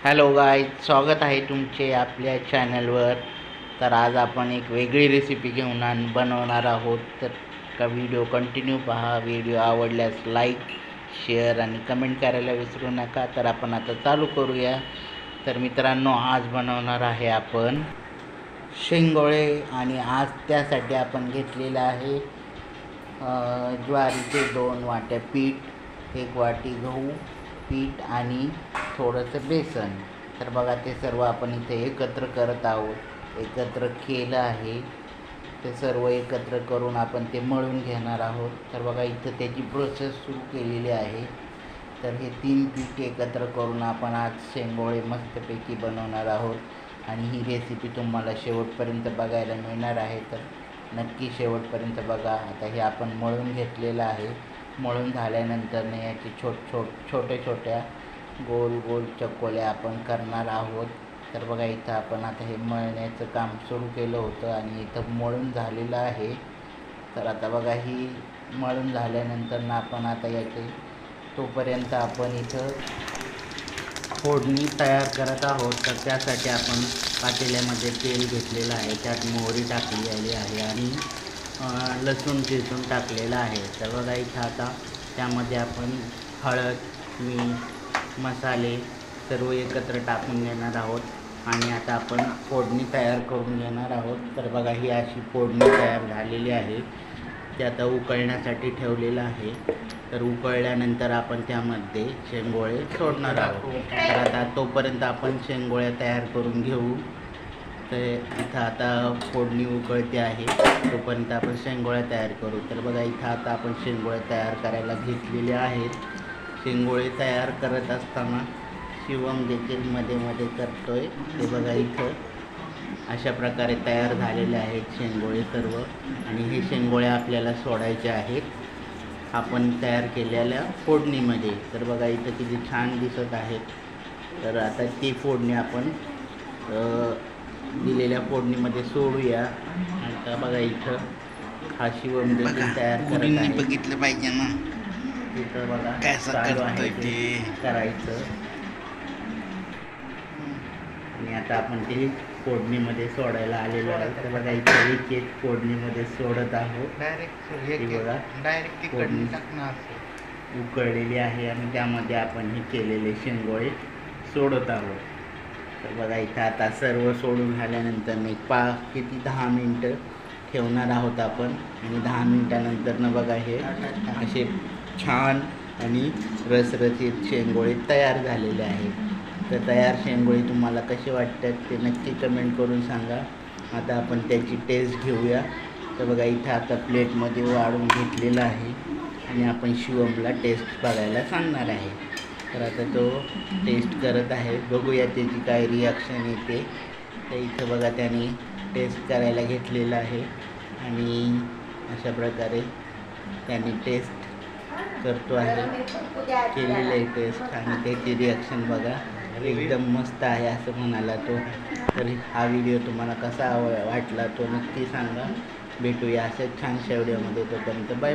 Hello गाय, स्वागत आहे तुमचे आपल्या चॅनलवर. तर आज आपण एक वेगळी रेसिपी घेऊन बनवणार आहोत. तर का व्हिडिओ कंटिन्यू पहा. व्हिडिओ आवडल्यास लाईक, शेअर आणि कमेंट करायला विसरू नका. तर आपण आता चालू करूया. तर मित्रांनो, आज बनवणार आहे आपण शेंगोळे. आणि आज त्यासाठी आपण घेतलेलं आहे ज्वारीचे 2 वाट्या पीठ, 1 वाटी गहू पीठ आणि थोडंसं बेसन. तर बघा, ते सर्व आपण इथे एकत्र करत आहोत. एकत्र केलं आहे. ते सर्व एकत्र करून आपण ते मळून घेणार आहोत. तर बघा, इथं त्याची प्रोसेस सुरू केलेली आहे. तर हे 3 पीठ एकत्र करून आपण आज शेंगोळे मस्तपैकी बनवणार आहोत. आणि ही रेसिपी तुम्हाला शेवटपर्यंत बघायला मिळणार आहे. तर नक्की शेवटपर्यंत बघा. आता हे आपण मळून घेतलेलं आहे. मळून झाल्यानंतरने याचे छोट्या छोट्या गोल गोल चकोल्या आपण करणार आहोत. तर बघा, इथं आपण आता हे मळण्याचं काम सुरू केलं होतं आणि इथं मळून झालेलं आहे. तर आता बघा, ही मळून झाल्यानंतर आपण आता याचे तोपर्यंत आपण इथं फोडणी तयार करत आहोत. तर त्यासाठी आपण पातेल्यामध्ये तेल घेतलेलं आहे. त्यात मोहरी टाकलेली आहे आणि लसूण चिरून टाकलेलं आहे. तर बघा, इथं आता त्यामध्ये आपण हळद, मीठ, मसाले सर्व एकत्र टाकून घेणार आहोत. आणि आता आपण फोडणी तयार करून घेणार आहोत. तर बघा, ही अशी फोडणी तयार झालेली आहे. ते आता उकळण्यासाठी ठेवलेलं आहे. तर उकळल्यानंतर आपण त्यामध्ये शेंगोळे सोडणार आहोत. तर आता तोपर्यंत आपण शेंगोळ्या तयार करून घेऊ. तर इथं आता फोडणी उकळते आहे, तोपर्यंत आपण शेंगोळ्या तयार करू. तर बघा, इथं आता आपण शेंगोळे तयार करायला घेतलेले आहेत. शेंगोळे तयार करत असताना शिवम देखील मध्ये मध्ये करतोय. ते बघा, इथं अशा प्रकारे तयार झालेले आहेत शेंगोळे सर्व. आणि हे शेंगोळे आपल्याला सोडायचे आहेत आपण तयार केलेल्या फोडणीमध्ये. तर बघा, इथं किती छान दिसत आहेत. तर आता ती फोडणी आपण दिलेल्या फोडणीमध्ये सोडूया. आता बघा, इथं हा शिवम देखील तयार करत आहे. बघितलं पाहिजे ना, इथं बघा कसं चालू आहे करतोय ते करायचं. आणि आता आपण ते फोडणीमध्ये सोडायला आलेलो आहे. तर बघा, इथे एक फोडणीमध्ये सोडत आहोत. डायरेक्ट फोडणी उकळलेली आहे आणि त्यामध्ये आपण हे केलेले शेंगोळे सोडत आहोत. तर बघा, इथं आता सर्व सोडून झाल्यानंतर किती 10 मिनटं ठेवणार आहोत आपण. आणि 10 मिनटानंतर बघा, हे असे छान आणि रसरशीत शेंगोळे तयार झालेले आहेत. तर तयार शेंगोळे तुम्हाला कसे वाटतात ते नक्की कमेंट करून सांगा. आता आपण त्याची टेस्ट घेऊया. तर बघा, इथं आता प्लेटमध्ये वाढून घेतलेलं आहे आणि आपण शिवमला टेस्ट बघायला सांगणार आहे. तर आता तो टेस्ट करत आहे. बघूया त्याची काय रिॲक्शन येते. तर इथं बघा, त्याने टेस्ट करायला घेतलेलं आहे आणि अशा प्रकारे त्याने टेस्ट करतो आहे. केलेलं आहे टेस्ट आणि त्याची रिॲक्शन बघा, एकदम मस्त आहे असं म्हणाला तो. तर हा व्हिडिओ तुम्हाला कसा वाटला तो नक्की सांगा. भेटूया अशाच छानशा व्हिडिओमध्ये. तोपर्यंत बाय बाय.